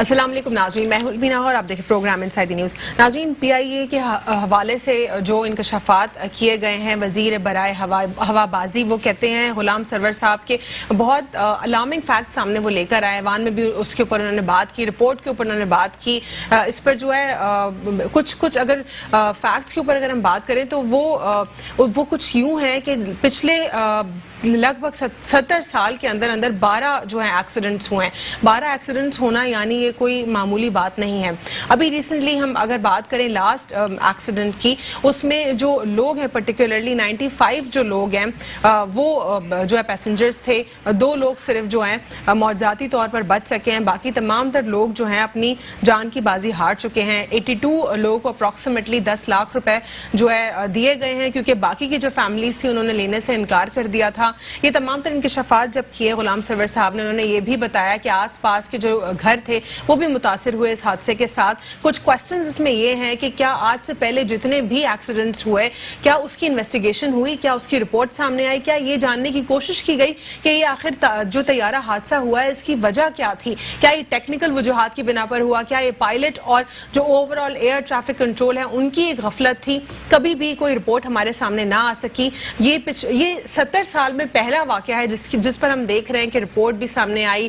السلام علیکم ناظرین، میں ہوں البینہ اور آپ دیکھیں پروگرام انسائیڈ دی نیوز۔ ناظرین، پی آئی اے کے حوالے سے جو انکشافات کیے گئے ہیں وزیر برائے ہوا بازی، وہ کہتے ہیں غلام سرور صاحب کے بہت الارمنگ فیکٹ سامنے وہ لے کر آئے۔ ایوان میں بھی اس کے اوپر انہوں نے بات کی، رپورٹ کے اوپر انہوں نے بات کی۔ اس پر جو ہے کچھ اگر فیکٹس کے اوپر اگر ہم بات کریں تو وہ کچھ یوں ہیں کہ پچھلے لگ بھگ 70 سال کے اندر 12 جو ہیں ایکسیڈنٹس ہوئے ہیں۔ 12 ایکسیڈنٹس ہونا یعنی یہ کوئی معمولی بات نہیں ہے۔ ابھی ریسنٹلی ہم اگر بات کریں لاسٹ ایکسیڈنٹ کی، اس میں جو لوگ ہیں پرٹیکولرلی 95 جو لوگ ہیں وہ جو ہے پیسنجرز تھے، 2 لوگ صرف جو ہیں معجزاتی طور پر بچ سکے ہیں، باقی تمام تر لوگ جو ہیں اپنی جان کی بازی ہار چکے ہیں۔ 82 لوگوں کو اپروکسیمیٹلی 10 لاکھ روپے جو ہے دیے گئے ہیں، کیونکہ باقی کی جو فیملیز تھی انہوں نے لینے سے انکار کر دیا تھا۔ یہ تمام تر انکشافات جب کیے غلام سرور صاحب نے، انہوں نے یہ بھی بتایا کہ آس پاس کے جو گھر تھے وہ بھی متاثر ہوئے اس حادثے کے ساتھ۔ کچھ کوسچنز اس میں یہ ہیں کہ کیا آج سے پہلے جتنے بھی ایکسیڈنٹس ہوئے، کیا اس کی انویسٹیگیشن ہوئی، کیا اس کی رپورٹ سامنے آئی، کیا یہ جاننے کی کوشش کی گئی کہ یہ آخر جو طیارہ حادثہ ہوا ہے اس کی وجہ کیا تھی؟ کیا یہ ٹیکنیکل وجوہات کی بنا پر ہوا؟ کیا یہ پائلٹ اور جو over all air traffic control ہے ان کی ایک غفلت تھی؟ کبھی بھی کوئی رپورٹ ہمارے سامنے نہ آ سکی۔ یہ 70 سال میں پہلا واقعہ ہے جس پر ہم دیکھ رہے ہیں کہ رپورٹ بھی سامنے آئی،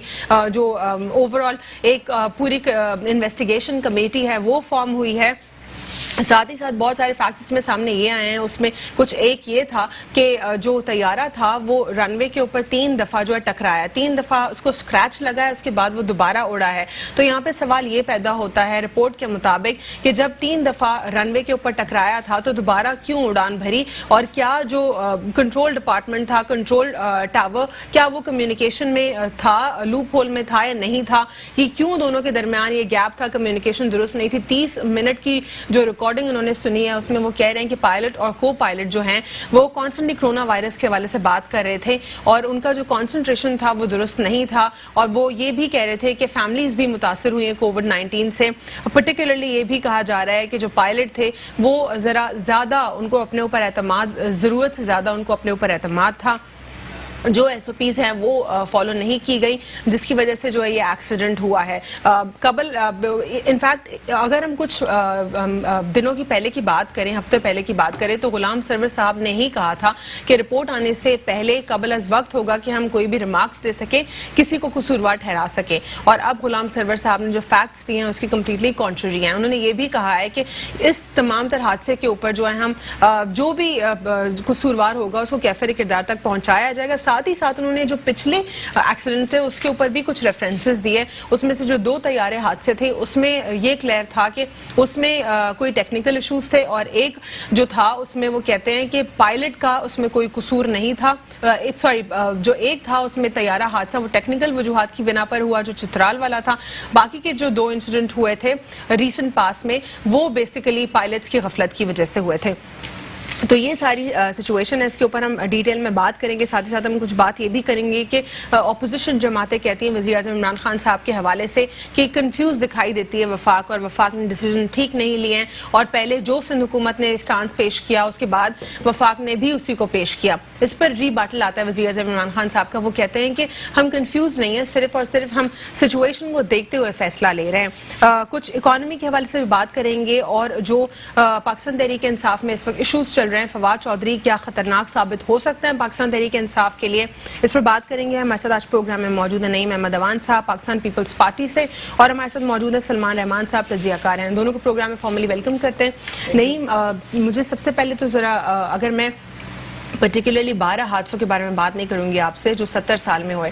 جو اوور آل ایک پوری انویسٹیگیشن کمیٹی ہے وہ فارم ہوئی ہے۔ ساتھ ہی ساتھ بہت سارے فیکٹس میں سامنے یہ آئے ہیں، اس میں کچھ ایک یہ تھا کہ جو طیارہ تھا وہ رن وے کے اوپر 3 دفعہ جو ہے ٹکرایا، 3 دفعہ اس کو سکریچ لگا ہے، اس کے بعد وہ دوبارہ اڑا ہے۔ تو یہاں پہ سوال یہ پیدا ہوتا ہے رپورٹ کے مطابق کہ جب 3 دفعہ رن وے کے اوپر ٹکرایا تھا تو دوبارہ کیوں اڑان بھری، اور کیا جو کنٹرول ڈپارٹمنٹ تھا، کنٹرول ٹاور، کیا وہ کمیونیکیشن میں تھا، لوپ ہول میں تھا یا نہیں تھا؟ یہ کیوں دونوں کے درمیان یہ گیپ تھا، کمیونیکیشن درست نہیں تھی؟ 30 منٹ کی جو ریکارڈنگ انہوں نے سنی ہے اس میں وہ کہہ رہے ہیں کہ پائلٹ اور کو پائلٹ جو ہیں وہ کانسٹنٹلی کرونا وائرس کے حوالے سے بات کر رہے تھے اور ان کا جو کنسنٹریشن تھا وہ درست نہیں تھا، اور وہ یہ بھی کہہ رہے تھے کہ فیملیز بھی متاثر ہوئی ہیں کووڈ-19 سے۔ پرٹیکولرلی یہ بھی کہا جا رہا ہے کہ جو پائلٹ تھے وہ ذرا زیادہ ان کو اپنے اوپر اعتماد، ضرورت سے زیادہ ان کو اپنے اوپر اعتماد تھا، جو SOPs ہیں وہ فالو نہیں کی گئی، جس کی وجہ سے جو ہے یہ ایکسیڈنٹ ہوا ہے۔ قبل انفیکٹ اگر ہم کچھ دنوں کی پہلے کی بات کریں، ہفتے پہلے کی بات کریں، تو غلام سرور صاحب نے ہی کہا تھا کہ رپورٹ آنے سے پہلے قبل از وقت ہوگا کہ ہم کوئی بھی ریمارکس دے سکیں، کسی کو قصوروار ٹھہرا سکیں، اور اب غلام سرور صاحب نے جو فیکٹس دیے ہیں اس کی کمپلیٹلی کانٹریری ہیں۔ انہوں نے یہ بھی کہا ہے کہ اس تمام تر حادثے کے اوپر جو ہے ہم جو بھی قصوروار ہوگا اس کو کیفر کردار تک پہنچایا جائے گا۔ ساتھ ہی ساتھ انہوں نے جو پچھلے ایکسیڈنٹ تھے اس کے اوپر بھی کچھ ریفرنسز دیے، اس میں سے جو 2 طیارے حادثے تھے اس میں یہ کلیئر تھا کہ اس میں کوئی ٹیکنیکل ایشوز تھے، اور ایک جو تھا اس میں وہ کہتے ہیں کہ پائلٹ کا اس میں کوئی قصور نہیں تھا، جو ایک تھا اس میں طیارہ حادثہ وہ ٹیکنیکل وجوہات کی بنا پر ہوا جو چترال والا تھا، باقی کے جو 2 انسیڈنٹ ہوئے تھے ریسنٹ پاس میں وہ بیسیکلی پائلٹس کی غفلت کی وجہ سے ہوئے تھے۔ تو یہ ساری سچویشن ہے، اس کے اوپر ہم ڈیٹیل میں بات کریں گے۔ ساتھ ہی ساتھ ہم کچھ بات یہ بھی کریں گے کہ اپوزیشن جماعتیں کہتی ہیں وزیر اعظم عمران خان صاحب کے حوالے سے کہ کنفیوز دکھائی دیتی ہے وفاق، اور وفاق نے ڈیسیجن ٹھیک نہیں لیے ہیں، اور پہلے جو سندھ حکومت نے اسٹانس پیش کیا اس کے بعد وفاق نے بھی اسی کو پیش کیا۔ اس پر ری باٹل آتا ہے وزیر اعظم عمران خان صاحب کا، وہ کہتے ہیں کہ ہم کنفیوز نہیں ہیں، صرف اور صرف ہم سچویشن کو دیکھتے ہوئے فیصلہ لے رہے ہیں۔ کچھ اکانومی کے حوالے سے بھی بات کریں گے، اور جو پاکستان تحریک انصاف میں اس وقت ایشوز چل رہے ہیں، فواد چودھری کیا خطرناک ثابت ہو سکتا ہے پاکستان تحریک انصاف کے لیے، اس پر بات کریں گے۔ ہمارے ساتھ آج پروگرام میں موجود ہیں نعیم احمد اوان صاحب پاکستان پیپلز پارٹی سے، اور ہمارے ساتھ موجود ہیں سلمان رحمان صاحب تجزیہ کار ہیں، دونوں کو پروگرام میں فارملی ویلکم کرتے ہیں۔ نعیم، مجھے سب سے پہلے تو ذرا اگر میں پرٹیکولرلی 12 حادثوں کے بارے میں بات نہیں کروں گی آپ سے جو 70 سال میں ہوئے،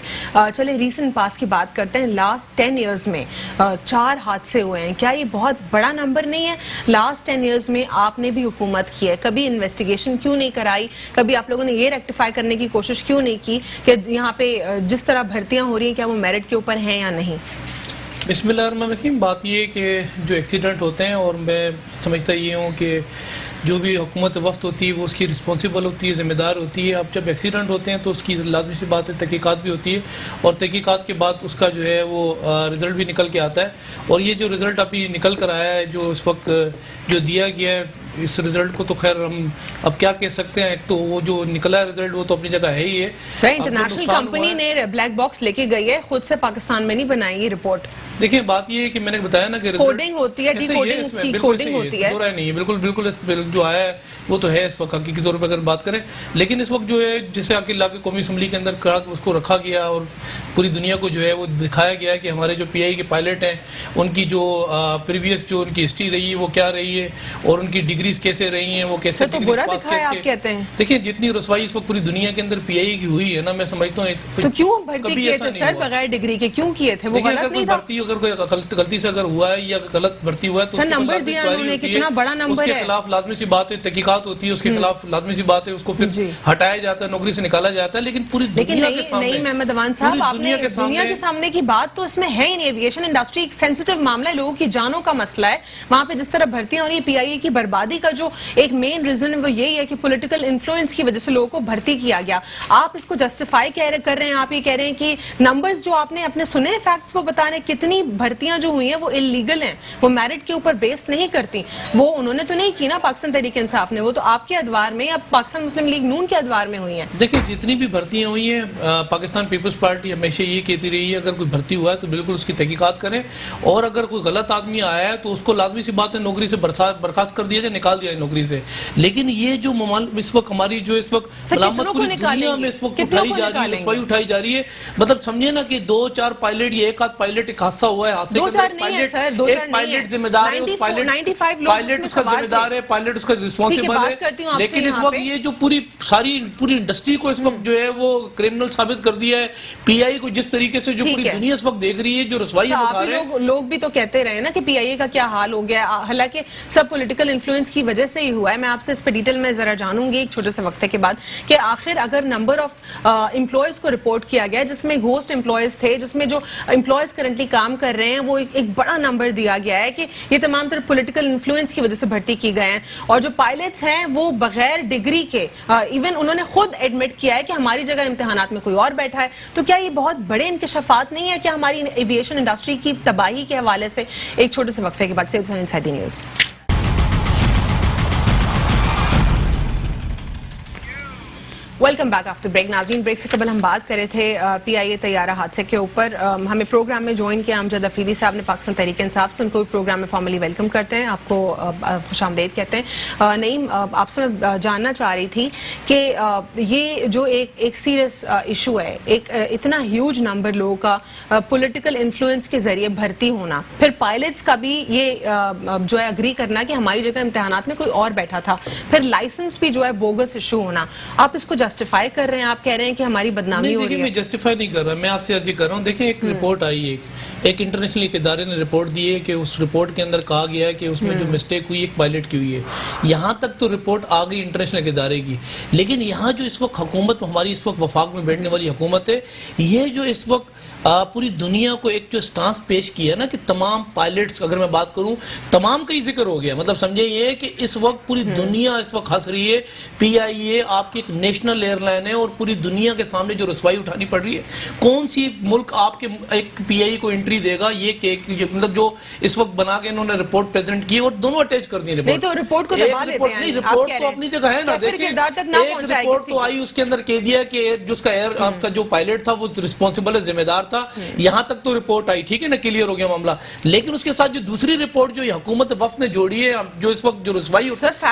چلے ریسنٹ پاس کی بات کرتے ہیں۔ لاسٹ 10 ایئرز میں 4 حادثے ہوئے ہیں، کیا یہ بہت بڑا نمبر نہیں ہے؟ لاسٹ 10 ایئرز میں آپ نے بھی حکومت کی ہے، کبھی انویسٹیگیشن کیوں نہیں کرائی؟ کبھی آپ لوگوں نے یہ ریکٹیفائی کرنے کی کوشش کیوں نہیں کی کہ یہاں پہ جس طرح بھرتیاں ہو رہی ہیں کیا وہ میرٹ کے اوپر ہیں یا نہیں؟ بسم اللہ الرحمن الرحیم۔ بات یہ ہے کہ جو ایکسیڈنٹ ہوتے ہیں، اور میں سمجھتا یہ ہوں کہ جو بھی حکومت وفد ہوتی ہے وہ اس کی رسپانسیبل ہوتی ہے، ذمہ دار ہوتی ہے۔ اب جب ایکسیڈنٹ ہوتے ہیں تو اس کی لازمی سی بات ہے تحقیقات بھی ہوتی ہے، اور تحقیقات کے بعد اس کا جو ہے وہ رزلٹ بھی نکل کے آتا ہے، اور یہ جو رزلٹ ابھی نکل کر آیا ہے، جو اس وقت جو دیا گیا ہے، اس رزلٹ کو تو خیر ہم اب کیا کہہ سکتے ہیں، ایک تو وہ جو نکلا ہے رزلٹ وہ تو اپنی جگہ ہے ہی ہے۔ سر انٹرنیشنل کمپنی نے بلیک باکس لے کے گئی ہے، خود سے پاکستان میں نہیں بنائی یہ رپورٹ۔ دیکھیں بات یہ ہے کہ میں نے بتایا نا کہ کوڈنگ ہوتی ہے، ڈی کوڈنگ ہوتی ہے، دو رائے نہیں ہے، بالکل جو آیا ہے وہ تو ہے اس وقت حقیقی طور پر اگر بات کریں. لیکن اس وقت جو ہے جسے علاقے قومی اسمبلی کے اندر اس کو رکھا گیا اور پوری دنیا کو جو ہے وہ دکھایا گیا کہ ہمارے جو پی آئی کے پائلٹ ہیں ان کی جو پریویس جو ان کی ہسٹری رہی ہے وہ کیا رہی ہے اور ان کی ڈگریز کیسے رہی ہیں، وہ کیسے ڈگریز پاس کہتے ہیں. دیکھیں جتنی رسوائی اس وقت پوری دنیا کے اندر پی آئی کی ہوئی ہے نا، میں سمجھتا ہوں تو کیوں بھرتی کیے تھے سر بغیر ڈگری کے، کیوں کیے تھے؟ وہ غلط نہیں تھا. اگر کوئی غلطی سے اگر ہوا ہے یا غلط بھرتی ہوا ہے تو نمبر دیا انہوں نے، کتنا بڑا نمبر ہے، اس کے خلاف لازمی سی بات ہے، تحقیقات ہوتی ہے، اس کے خلاف لازمی سی بات ہے، اس کو پھر ہٹایا جاتا ہے، نوکری سے نکالا جاتا ہے. لیکن پوری دنیا کے سامنے، نہیں محمد اوان صاحب، آپ نے دنیا کے سامنے کی بات تو اس میں ہے ہی نہیں. ایویشن انڈسٹری ایک سینسیٹیو معاملہ ہے، لوگوں کی جانوں کا مسئلہ ہے. وہاں پہ جس طرح بھرتیاں اور یہ پی آئی اے کی بربادی کا جو ایک مین ریزن ہے وہ یہی ہے کہ پولیٹیکل انفلوئنس کی وجہ سے لوگوں کو بھرتی کیا گیا. آپ اس کو جسٹیفائی کر رہے ہیں، آپ یہ کہہ رہے ہیں کہ نمبرز جو آپ نے اپنے سنے فیکٹس وہ بتا رہے ہیں، کتنی بھرتیاں جو ہوئی ہیں وہ انلیگل ہیں، وہ میرٹ کے اوپر بیس نہیں کرتی. وہ انہوں نے تو نہیں کی نا پاکستان تحریک انصاف نے، وہ تو آپ کے ادوار میں یا پاکستان مسلم لیگ نون کے ادوار میں ہوئی ہیں. دیکھیں جتنی بھی بھرتیاں ہوئی ہیں پاکستان پیپلز پارٹی ہمیشہ یہ کہتی رہی ہے اگر کوئی بھرتی ہوا ہے تو بالکل اس کی تحقیقات کریں، اور اگر کوئی غلط آدمی آیا ہے تو اس کو لازمی سی بات ہے نوکری سے برخاست کر دیا جائے، نکال دیا جائے نوکری سے. لیکن یہ جو اس وقت ہماری جو اس وقت علامت پوری دنیا میں اس وقت اٹھائی جا رہی ہے، رسوائی اٹھائی جا رہی ہے. مطلب سمجھے نا کہ 2-4 پائلٹ یا ایک آدھ پائلٹ ایک حادثہ ہوا ہے، حادثے کے ایک پائلٹ ذمہ دار ہے، اس پائلٹ اس کا ذمہ دار ہے، پائلٹ اس کا رسپانسبل ہے. لیکن اس وقت یہ جو پوری انڈسٹری کو اس وقت جو ہے وہ کرمنل ثابت کر دیا ہے. پی آئی کو جس طریقے سے جو پوری دنیا اس وقت دیکھ رہی ہے، جو رسوائی دکھا رہے ہیں، لوگ بھی تو کہتے رہے نا کہ پی آئی اے کا کیا حال ہو گیا. حالانکہ سب پولیٹیکل انفلوئنس کی وجہ سے ہی ہوا ہے. میں آپ سے اس پہ ڈیٹیل میں ذرا جانوں گی ایک چھوٹے سے وقفے کے بعد کہ آخر اگر نمبر آف امپلائیز کو رپورٹ کیا گیا جس میں گھوسٹ امپلائیز تھے، جس میں جو امپلائیز کرنٹلی کام کر رہے ہیں، وہ ایک بڑا نمبر دیا گیا ہے کہ یہ تمام تر پولیٹیکل انفلوئنس کی وجہ سے بھرتی کی گئے ہیں. اور جو پائلٹس ہیں وہ بغیر ڈگری کے، ایون انہوں نے خود ایڈمٹ کیا ہے کہ ہماری جگہ امتحانات میں کوئی اور بیٹھا ہے. تو کیا یہ بہت بڑے انکشافات نہیں ہے کہ ہماری ایویشن انڈسٹری کی تباہی کے حوالے سے؟ ایک چھوٹے سے وقفے کے بعد سے inside the news. Welcome back after break. ناظرین بریک سے قبل ہم بات کر رہے تھے پی آئی اے طیارہ حادثے کے اوپر. ہمیں پروگرام میں جوائن کیا امجد افریدی صاحب نے پاکستان تحریک انصاف سے، ان کو بھی پروگرام میں فارملی ویلکم کرتے ہیں، آپ کو خوش آمدید کہتے ہیں. نعیم، آپ سے میں جاننا چاہ رہی تھی کہ یہ جو ایک سیریس ایشو ہے، ایک اتنا ہیوج نمبر لوگوں کا پولیٹیکل انفلوئنس کے ذریعے بھرتی ہونا، پھر پائلٹس کا بھی یہ جو ہے اگری کرنا کہ ہماری جگہ امتحانات میں کوئی اور بیٹھا تھا، پھر لائسنس بھی جو ہے بوگس ایشو ہونا، آپ اس کو جسٹیفائی کر رہے ہیں؟ آپ کہہ رہے ہیں کہ ہماری بدنامی ہو رہی ہے. میں جسٹیفائی نہیں کر رہا، میں آپ سے عرض کر رہا ہوں. دیکھیں ایک رپورٹ آئی، ایک انٹرنیشنل ایک ادارے نے رپورٹ دی ہے کہ اس رپورٹ کے اندر کہا گیا ہے کہ اس میں جو مسٹیک ہوئی ایک پائلٹ کی ہوئی ہے. یہاں تک تو رپورٹ آ گئی انٹرنیشنل ادارے کی، لیکن یہاں جو اس وقت حکومت ہماری اس وقت وفاق میں بیٹھنے والی حکومت ہے، یہ جو اس وقت پوری دنیا کو ایک جو سٹانس پیش کیا نا کہ تمام پائلٹس، اگر میں بات کروں تمام کا ہی ذکر ہو گیا. مطلب سمجھے یہ کہ اس وقت پوری دنیا اس وقت ہنس رہی ہے. پی آئی اے آپ کی ایک نیشنل ایئر لائن ہے اور پوری دنیا کے سامنے جو رسوائی اٹھانی پڑ رہی ہے، کون سی ملک آپ کے ایک پی آئی کو انٹری دے گا؟ یہ مطلب جو اس وقت بنا کے انہوں نے رپورٹ پریزنٹ کی اور دونوں اٹیچ کر دی رپورٹ. تو رپورٹ کو دبا دیتے ہیں. نہیں، رپورٹ تو اپنی جگہ ہے نا. دیکھیں ایک رپورٹ تو آئی، اس کے اندر کہہ دیا کہ جو اس کا ایئر آپ کا جو پائلٹ تھا وہ رسپانسبل ہے، ذمہ دار تھا. یہاں تک تو رپورٹ آئی، ٹھیک ہے نا، کلیئر ہو گیا معاملہ. لیکن اس کے ساتھ جو دوسری رپورٹ جو حکومت وفد نے جوڑی ہے، جو اس وقت جو رسوائی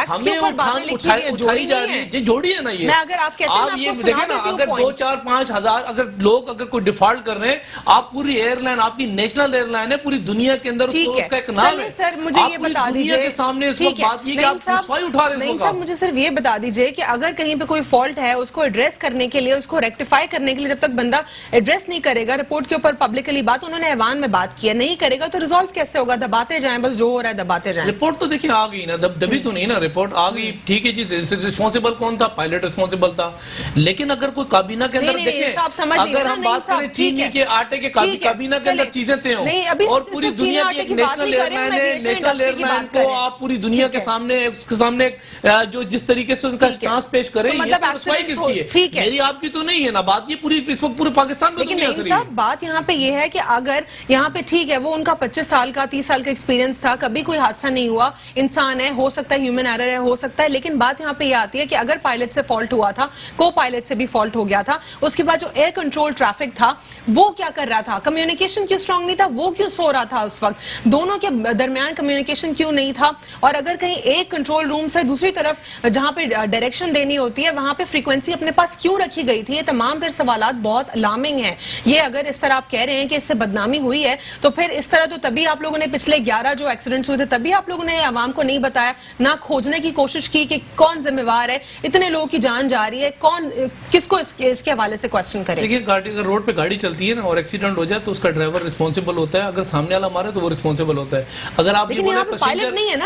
ہمیں اٹھائی جا رہی ہے، جوڑی ہے نا. یہ آپ یہ دیکھیں نا، اگر 2-4-5 ہزار اگر لوگ اگر کوئی ڈیفالٹ کر رہے ہیں، آپ پوری ایئر لائن، آپ کی نیشنل ایئر لائن ہے، پوری دنیا کے اندر اس کا ایک نام ہے. سر مجھے یہ بتا دیجیے کے سامنے اس وقت بات یہ کہ آپ رسوائی اٹھا رہے ہیں. نہیں صاحب، مجھے صرف یہ بتا دیجیے کہ اگر کہیں پہ کوئی فالٹ ہے، اس کو ایڈریس کرنے کے لیے، اس کو ریکٹیفائی کرنے کے لیے جب تک بندہ ایڈریس نہیں کرے گا رپورٹ کے اوپر پبلکلی بات، انہوں نے ایوان میں بات کیا، نہیں کرے گا تو ریزالو کیسے ہوگا؟ دباتے جائیں، بس جو ہو رہا ہے دباتے جائیں. رپورٹ تو دیکھیں آ گئی نا، دبی تو نہیں نا، رپورٹ آ گئی، ٹھیک ہے جی. رسپانسبل کون تھا؟ پائلٹ رسپانسبل تھا. لیکن اگر کوئی کابینہ کے اندر دیکھیں، اگر ہم بات کریں چینی کے آٹے کے کابینہ کے اندر چیزیں طے ہوں اور پوری دنیا کی ایک نیشنل ایئر لائن ہے، نیشنل ایئر لائن کو آپ پوری دنیا کے سامنے اس کے سامنے جو جس طریقے سے ان کا سٹانس پیش کریں، یہ تو رسوائی کس کی ہے؟ میری آپ کی تو نہیں ہے نا بات. یہ پوری اس وقت پورے پاکستان میں دنیا سے رہی ہے. بات یہاں پہ یہ ہے کہ اگر یہاں پہ ٹھیک ہے وہ ان کا 25 سال کا 30 سال کا ایکسپیرینس تھا، کبھی کوئی حادثہ نہیں ہوا، انسان ہے، ہو سکتا ہے ہیومن ایرر ہے، ہو سکتا ہے. لیکن بات یہاں پہ یہ آتی ہے کہ اگر پائلٹ سے فالٹ ہوا تھا کو پائلٹ سے بھی فالٹ ہو گیا تھا. اس کے بعد جو ایئر کنٹرول ٹریفک تھا وہ کیا کر رہا تھا, کمیونیکیشن کیوں اسٹرانگ نہیں تھا, وہ کیوں سو رہا تھا اس وقت, دونوں کے درمیان کمیونیکیشن کیوں نہیں تھا, اور اگر کہیں ایک کنٹرول روم سے دوسری طرف جہاں پہ ڈائریکشن دینی ہوتی ہے وہاں پہ فریکوینسی اپنے پاس کیوں رکھی گئی تھی. یہ تمام تر سوالات بہت الارمنگ ہیں. یہ اگر اس طرح آپ کہہ رہے ہیں کہ اس سے بدنامی ہوئی ہے تو پھر اس طرح تو تبھی آپ لوگوں نے پچھلے 11 جو ایکسیڈنٹس ہوئے تھے تبھی آپ لوگوں نے عوام کو نہیں بتایا, نہ کھوجنے کی کوشش کی کہ کون ذمہ وار ہے, اتنے لوگوں کی جان جا رہی ہے, کون کس کو اس کے حوالے سے کوشچن کرے. دیکھیے گاڑی اگر روڈ پہ گاڑی چلتی ہے نا اور ایکسیڈنٹ ہو جائے تو اس کا ڈرائیور رسپانسبل ہوتا ہے, اگر سامنے والا مارے تو وہ رسپانسبل ہوتا ہے. اگر آپ یہ بولیں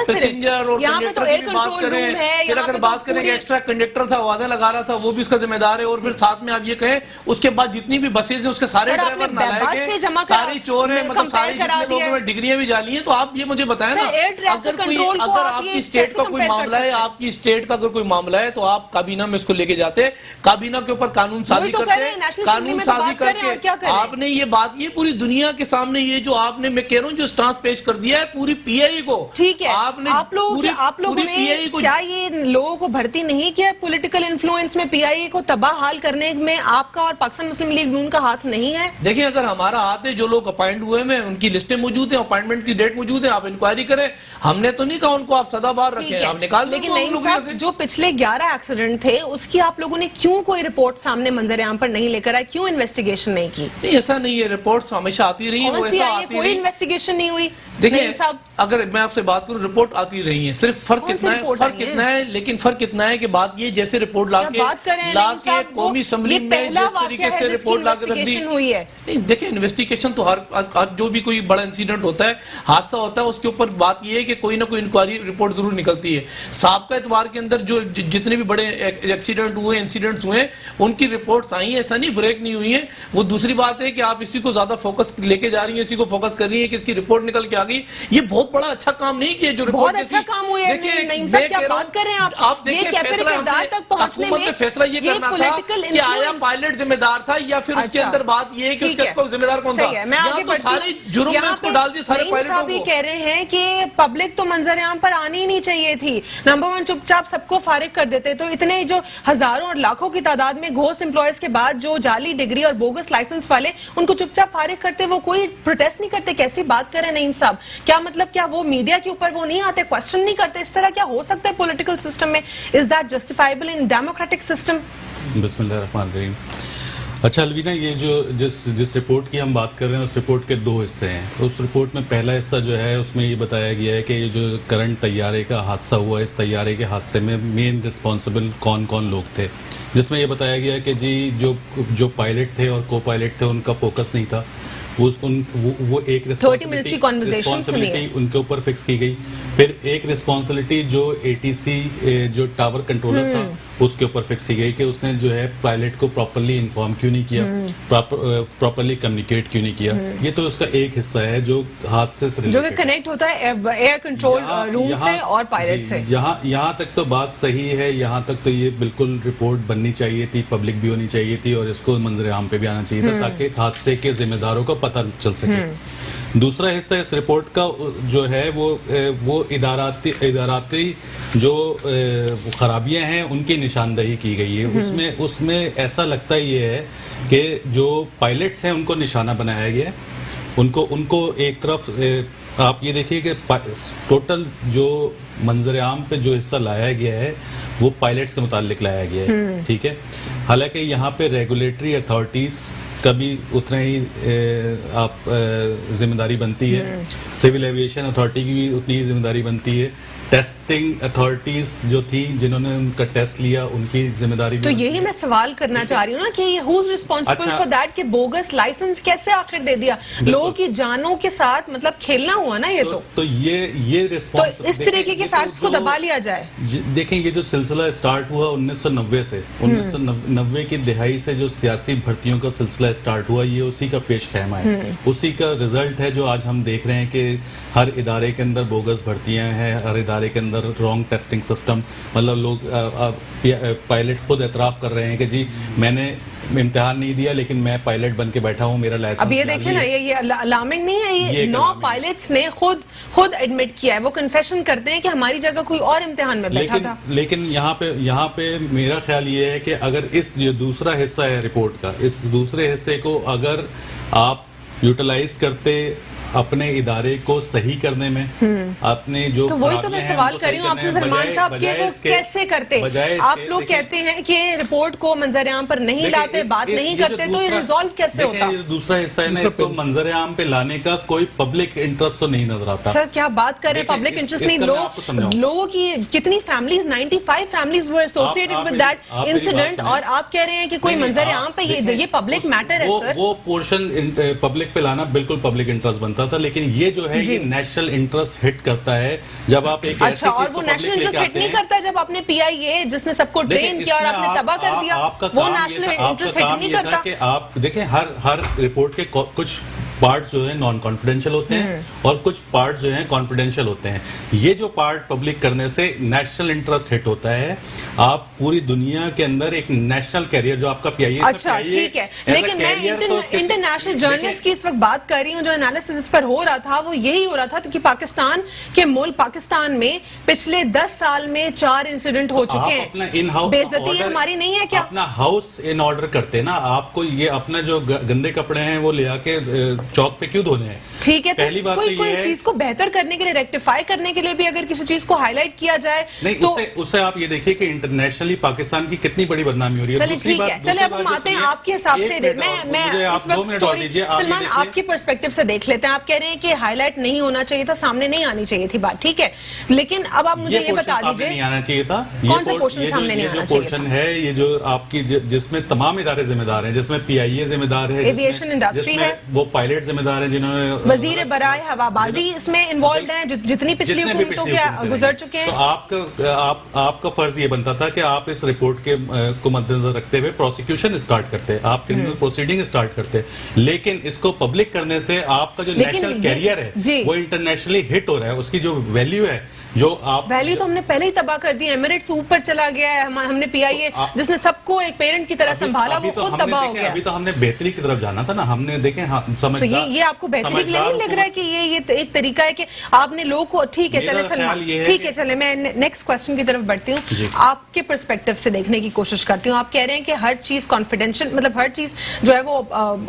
پیسنجر اور کنڈکٹر کی بھی بات کریں, پھر اگر بات کریں کہ ایکسٹرا کنڈکٹر تھا آوازیں لگا رہا تھا وہ بھی اس کا ذمہ دار ہے, اور پھر ساتھ میں آپ یہ کہیں اس کے بعد جتنی بھی بسیز ہیں اس کے سارے ڈرائیور نالائق ہیں, ساری چور ہیں, مطلب ساری جتنے لوگوں میں ڈگریاں بھی جالی ہیں. تو آپ یہ مجھے بتائیں نا, اگر آپ کی اسٹیٹ کا کوئی معاملہ ہے, آپ کی اسٹیٹ کا اگر کوئی معاملہ ہے تو آپ کابینہ میں اس کو لے کے جاتے, کابینہ کے اوپر قانون سازی کرتے, قانون سازی کر کے آپ نے یہ بات, یہ پوری دنیا کے سامنے یہ جو آپ نے, میں کہہ رہا ہوں جو سٹانس پیش کر دیا ہے پوری پی آئی کو. ٹھیک ہے, آپ لوگوں نے کیا یہ لوگوں کو بھرتی نہیں کیا پولیٹیکل انفلوئنس میں, پی آئی اے کو تباہ حال کرنے میں آپ کا اور پاکستان مسلم لیگ نون کا ہاتھ نہیں ہے؟ دیکھیں اگر ہمارا ہاتھ ہے, جو لوگ اپائنٹ ہوئے ہیں ان کی لسٹیں موجود ہیں, اپائنٹمنٹ کی ڈیٹ موجود ہے, آپ انکوائری کریں. ہم نے تو نہیں کہا ان کو آپ سدا بار رکھیں, آپ نکال دیں. لیکن جو پچھلے 11 ایکسیڈنٹ تھے اس کی آپ لوگوں نے کیوں کوئی رپورٹ سامنے منظر عام پر نہیں لے کر آئے, کیوں انویسٹیگیشن نہیں کی؟ نہیں ایسا نہیں ہے, رپورٹس ہمیشہ آتی رہی ہیں, وہ ایسا آتی رہی. کوئی انویسٹیگیشن نہیں ہوئی. دیکھیں اگر میں آپ سے بات کروں, رپورٹ آتی رہی ہیں, صرف فرق کتنا ہے, لیکن فرق کتنا ہے کہ بات یہ جیسے رپورٹ لا کے قومی اسمبلی میں جس طریقے سے رپورٹ لا کے رکھ دی. دیکھیں انویسٹیگیشن تو ہر جو بھی کوئی بڑا انسیڈنٹ ہوتا ہے, حادثہ ہوتا ہے, اس کے اوپر بات یہ ہے کہ کوئی نہ کوئی انکوائری رپورٹ ضرور نکلتی ہے. سابقہ اتوار کے اندر جو جتنے بھی بڑے ایکسیڈنٹ ہوئے, انسیڈنٹس ہوئے, ان کی رپورٹس آئی ہیں, ایسا نہیں بریک نہیں ہوئی ہیں. وہ دوسری بات ہے کہ آپ اسی کو زیادہ فوکس لے کے جا رہی ہیں, اسی کو فوکس کر رہی ہیں کہ اس کی رپورٹ نکل کے آ گئی. یہ بہت بڑا اچھا کام نہیں کیا جو رپورٹ اچھا کام ہوا ہے. نعیم صاحب کیا بات کر رہے ہیں آپ دیکھیں حکومت نے فیصلہ یہ کرنا تھا کہ آیا پائلٹ ذمہ دار تھا یا پھر اس کے اندر بات یہ ہے کہ اس کے کو ذمہ دار کون تھا. یہاں تو سارے جرم میں اس کو ڈال دیا سارے پائلٹوں کو. یہ کہہ رہے ہیں کہ پبلک تو منظر عام پر آنی ہی نہیں چاہیے تھی. نمبر 1 چپ چاپ سب کو فارغ کر دیتے تو اتنے جو ہزاروں اور لاکھوں کی تعداد میں گھوسٹ امپلائیز کے بعد جو جعلی ڈگری اور بوگس لائسنس والے ان کو چپ چاپ فارغ کرتے, وہ کوئی پروٹیسٹ نہیں کرتے. کیسی بات کر رہے ہیں نعیم صاحب, کیا مطلب کیا وہ میڈیا کے اوپر وہ نہیں آتے, کوشچن نہیں کرتے؟ اس طرح کیا ہو سکتا ہے پولیٹیکل سسٹم میں؟ Is that justifiable in democratic system? بسم اللہ الرحمن الرحیم. اچھا الوینہ, یہ جو جس رپورٹ کی ہم بات کر رہے ہیں اس رپورٹ کے 2 حصے ہیں. اس رپورٹ میں پہلا حصہ جو ہے اس میں یہ بتایا گیا ہے کہ یہ جو کرنٹ طیارے کا حادثہ ہوا ہے, اس طیارے کے حادثے میں مین رسپانسبل کون کون لوگ تھے, جس میں یہ بتایا گیا کہ جی جو پائلٹ تھے اور کو پائلٹ تھے ان کا فوکس نہیں تھا. وہ ایک رسپانسبلٹی ان کے اوپر فکس کی گئی. پھر ایک رسپانسبلٹی جو ATC جو ٹاور کنٹرولر تھا اس کے اوپر فکس کی گئی کہ اس نے جو ہے پائلٹ کو پراپرلی انفارم کیوں نہیں کیا, پراپرلی کمیونیکیٹ کیوں نہیں کیا. یہ تو اس کا ایک حصہ ہے جو حادثے سے جو کہ کنیکٹ ہوتا ہے ایئر کنٹرول روم سے اور پائلٹ سے. یہاں تک تو بات صحیح ہے, یہاں تک تو یہ بالکل رپورٹ بننی چاہیے تھی, پبلک بھی ہونی چاہیے تھی اور اس کو منظر عام پہ بھی آنا چاہیے تھا تاکہ حادثے کے ذمہ داروں کا پتہ چل سکے. دوسرا حصہ اس رپورٹ کا جو ہے وہ اداراتی جو خرابیاں ہیں ان کی نشاندہی کی گئی ہے. اس میں ایسا لگتا یہ ہے کہ جو پائلٹس ہیں ان کو نشانہ بنایا گیا ہے. ان کو ایک طرف آپ یہ دیکھیے کہ ٹوٹل جو منظر عام پہ جو حصہ لایا گیا ہے وہ پائلٹس کے متعلق لایا گیا ہے, ٹھیک ہے. حالانکہ یہاں پہ ریگولیٹری اتھارٹیز کبھی اتنا ہی آپ ذمہ داری بنتی ہے, سول ایویشن اتھارٹی کی بھی اتنی ہی ذمہ داری بنتی ہے, ٹیسٹنگ اتھارٹیز جو تھی جنہوں نے ان کا ٹیسٹ لیا ان کی ذمہ داری. تو یہی میں سوال کرنا چاہ رہی ہوں نا کہ ہوز ریسپانسبل فار دیٹ کہ بوگس لائسنس کیسے آخر دے دیا, لوگوں کی جانوں کے ساتھ مطلب کھیلنا ہوا نا یہ تو یہ ریسپانس تو اس طریقے کے فیکٹس کو دبا لیا جائے. دیکھیں یہ جو سلسلہ سٹارٹ ہوا 1990 سے 1990 کی دہائی سے جو سیاسی بھرتیوں کا سلسلہ سٹارٹ ہوا, یہ اسی کا پیش خیمہ ہے, اسی کا رزلٹ ہے جو آج ہم دیکھ رہے ہیں کہ ہر ادارے کے اندر بوگس بھرتیاں ہیں, ہر ادارے کے اندر رانگ ٹیسٹنگ سسٹم. مطلب لوگ پائلٹ خود اعتراف کر رہے ہیں کہ جی امتحان نہیں دیا لیکن میں پائلٹ بن کے بیٹھا ہوں, میرا لائسنس. اب یہ دیکھیں نا, یہ الارمنگ نہیں ہے, یہ 9 پائلٹس نے خود ایڈمٹ کیا ہے, وہ کنفیشن کرتے ہیں کہ ہماری جگہ کوئی اور امتحان میں بیٹھا تھا. لیکن یہاں پہ میرا خیال یہ ہے کہ اگر اس جو دوسرا حصہ ہے رپورٹ کا, اس دوسرے حصے کو اگر آپ یوٹیلائز کرتے اپنے ادارے کو صحیح کرنے میں, اپنے جو تو وہی تو میں سوال کر رہی ہوں آپ سے سلمان صاحب کہ وہ کیسے کرتے. آپ لوگ کہتے ہیں کہ رپورٹ کو منظر عام پر نہیں لاتے, بات نہیں کرتے, تو یہ ریزالو کیسے ہوتا؟ دوسرا حصہ ہے نا, اس کو منظر عام پہ لانے کا کوئی پبلک انٹرسٹ تو نہیں نظر آتا. سر کیا بات کریں, پبلک انٹرسٹ نہیں. لوگوں کی کتنی families, 95 families were associated with that incident, اور آپ کہہ رہے ہیں کہ کوئی منظر عام پہ یہ پبلک میٹر ہے. سر وہ پورشن پبلک پہ لانا بالکل پبلک انٹرسٹ بنتا تھا, لیکن یہ جو ہے یہ نیشنل انٹرسٹ ہٹ کرتا ہے جب آپ ایک ایسی چیز کو اور وہ نیشنل انٹرسٹ ہٹ نہیں کرتا جب آپ نے پی آئی اے جس نے سب کو ٹرین کیا اور آپ نے تباہ کر دیا, وہ نیشنل انٹرسٹ ہٹ نہیں کرتا. کہ آپ دیکھیں ہر رپورٹ کے کچھ پارٹ جو ہیں نان کانفیڈینشیل ہوتے ہیں اور کچھ پارٹ جو ہیں کانفیڈینشیل ہوتے ہیں. یہ جو پارٹ پبلک کرنے سے نیشنل انٹرسٹ ہٹ ہوتا ہے. آپ پوری دنیا کے اندر ایک نیشنل کیریئر جو آپ کا پی آئی اے, اچھا ٹھیک ہے, لیکن میں انٹرنیشنل جرنلسٹ کی اس وقت بات کر رہی ہوں, جو انالیسس اس پر ہو رہا تھا وہ یہی ہو رہا تھا کہ پاکستان کے ملک پاکستان میں پچھلے 10 سال میں 4 انسیڈنٹ ہو چکے ہیں. بے عزتی ہماری نہیں ہے کیا؟ اپنا ہاؤس ان آرڈر کرتے نا, آپ کو یہ اپنا جو گندے کپڑے ہیں وہ لے آ کے چوک پہ کیوں دھونے ہیں؟ ٹھیک ہے, تو کوئی چیز کو بہتر کرنے کے لیے, ریکٹیفائی کرنے کے لیے بھی اگر کسی چیز کو ہائی لائٹ کیا جائے تو اس سے آپ یہ دیکھیں کہ انٹرنیشنلی پاکستان کی کتنی بڑی بدنامی ہو رہی ہے. چلیے ٹھیک ہے, چلے اب ہم آتے ہیں آپ کے حساب سے. میں اس وقت سلمان آپ کے پرسپیکٹو سے دیکھ لیتے ہیں. آپ کہہ رہے ہیں کہ ہائی لائٹ نہیں ہونا چاہیے تھا, سامنے نہیں آنی چاہیے تھی بات, ٹھیک ہے, لیکن اب آپ مجھے یہ بتا دیجیے نہیں آنا چاہیے تھا. کون سا پورشن سامنے نہیں آنا چاہیے تھا؟ پورشن ہے یہ جو آپ کی جس میں تمام ادارے ذمہ دار ہیں, جس میں پی آئی اے ذمہ دار ہے, ایویشن انڈسٹری ہے, وہ پائلٹ ذمہ دار ہیں جنہوں نے, وزیر برائے ہوا بازی اس میں انوالوڈ ہیں, جتنی پچھلی حکومتوں کے گزر چکے ہیں. تو آپ کا فرض یہ بنتا تھا کہ آپ اس رپورٹ کے کو مد نظر رکھتے ہوئے پروسیکیوشن اسٹارٹ کرتے, آپ کرمنل پروسیڈنگ اسٹارٹ کرتے, لیکن اس کو پبلک کرنے سے آپ کا جو نیشنل کیریئر ہے وہ انٹرنیشنلی ہٹ ہو رہا ہے. اس کی جو ویلیو ہے, جو آپ ویلیو تو ہم نے پہلے ہی تباہ کر دی. ایمریٹس اوپر چلا گیا ہے, ہم نے پی آئی اے جس نے سب کو ایک پیرنٹ کی طرح سنبھالا وہ خود تباہ ہو گیا. ابھی تو ہم نے بہتری کی طرف جانا تھا نا, ہم نے دیکھیں سمجھدار. یہ آپ کو بہتری کے لیے نہیں لگ رہا ہے کہ یہ ایک طریقہ ہے کہ آپ نے لوگوں کو, ٹھیک ہے چلے سلمان, ٹھیک ہے چلے میں نیکسٹ کوسچن کی طرف بڑھتی ہوں. آپ کے پرسپیکٹو سے دیکھنے کی کوشش کرتی ہوں. آپ کہہ رہے ہیں کہ ہر چیز کانفیڈینشیل, مطلب ہر چیز جو ہے وہ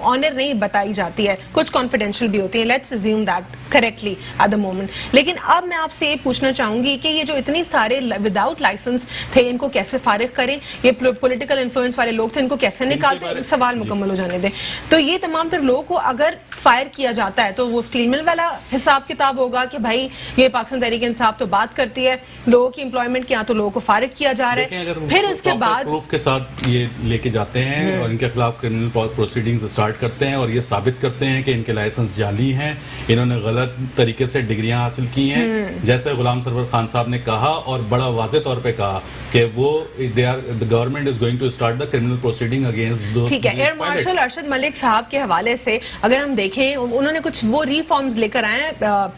آنر نہیں بتائی جاتی ہے, کچھ کانفیڈینشیل بھی ہوتی ہے. Let's assume that correctly at the moment. لیکن اب میں آپ سے یہ پوچھنا چاہوں گی کہ یہ جو اتنی سارے وداؤٹ لائسنس تھے, ان کو کیسے فارغ کریں؟ یہ پولیٹیکل انفلوئنس والے لوگ تھے, ان کو کیسے نکالتے؟ سوال مکمل ہو جانے دیں. تو یہ تمام تر لوگوں کو اگر فائر کیا جاتا ہے تو وہ اسٹیل مل والا حساب کتاب ہوگا کہ بھائی یہ پاکستان تحریک انصاف تو بات کرتی ہے لوگوں کی امپلائمنٹ کی, تو لوگوں کو فارغ کیا جا رہا ہے. پھر اس کے بعد پروف کے ساتھ یہ لے کے جاتے ہیں اور ان کے خلاف کرمنل پروسیڈنگز اسٹارٹ کرتے ہیں اور یہ ثابت کرتے ہیں کہ ان کے لائسنس جعلی ہیں, انہوں نے غلط طریقے سے ڈگریاں حاصل کی ہیں, جیسے غلام سرور خان صاحب نے کہا اور بڑا واضح طور پہ کہا کہ وہ government is going to start the criminal proceeding against those. ٹھیک ہے, ایئر مارشل ارشد ملک صاحب کے حوالے سے اگر ہم دیکھیں, انہوں نے کچھ وہ ریفارمز لے کر آئے ہیں